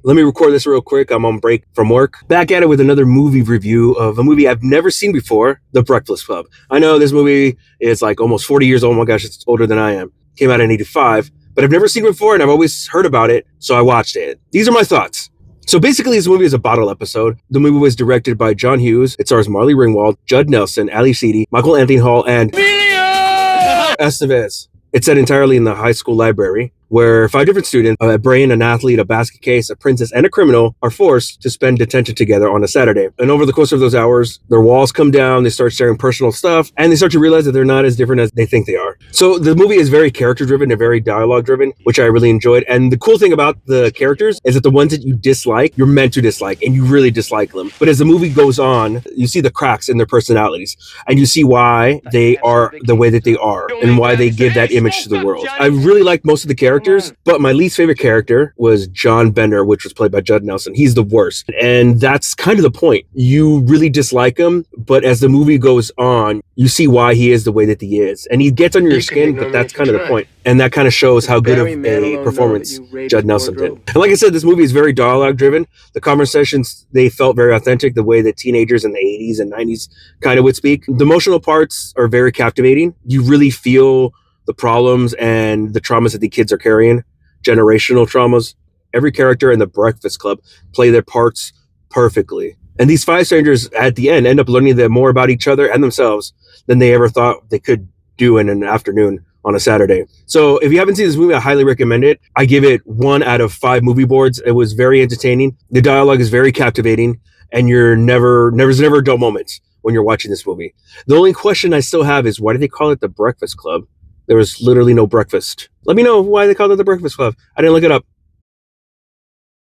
Let me record this real quick. I'm on break from work. Back at it with another movie review of a movie I've never seen before, The Breakfast Club. I know this movie is like almost 40 years old. Oh my gosh, it's older than I am. Came out in 85, but I've never seen it before and I've always heard about it, so I watched it. These are my thoughts. So basically, this movie is a bottle episode. The movie was directed by John Hughes. It stars Marley Ringwald, Judd Nelson, Ali Sheedy, Michael Anthony Hall, and Estevez. It's set entirely in the high school library, where 5 different students, a brain, an athlete, a basket case, a princess, and a criminal, are forced to spend detention together on a Saturday. And over the course of those hours, their walls come down, they start sharing personal stuff, and they start to realize that they're not as different as they think they are. So the movie is very character-driven and very dialogue-driven, which I really enjoyed. And the cool thing about the characters is that the ones that you dislike, you're meant to dislike, and you really dislike them. But as the movie goes on, you see the cracks in their personalities, and you see why they are the way that they are, and why they give that image to the world. I really liked most of the characters, but my least favorite character was John Bender, which was played by Judd Nelson. He's the worst. And that's kind of the point. You really dislike him, but as the movie goes on, you see why he is the way that he is. And he gets under your skin, but that's kind of the point. And that kind of shows how good of a performance Judd Nelson did. And like I said, this movie is very dialogue driven. The conversations, they felt very authentic, the way that teenagers in the 80s and 90s kind of would speak. The emotional parts are very captivating. You really feel the problems and the traumas that the kids are carrying, generational traumas. Every character in The Breakfast Club play their parts perfectly. And these 5 strangers at the end end up learning more about each other and themselves than they ever thought they could do in an afternoon on a Saturday. So if you haven't seen this movie, I highly recommend it. I give it 1 out of 5 movie boards. It was very entertaining. The dialogue is very captivating, and there's never dull moments when you're watching this movie. The only question I still have is, why do they call it The Breakfast Club? There was literally no breakfast. Let me know why they called it The Breakfast Club. I didn't look it up.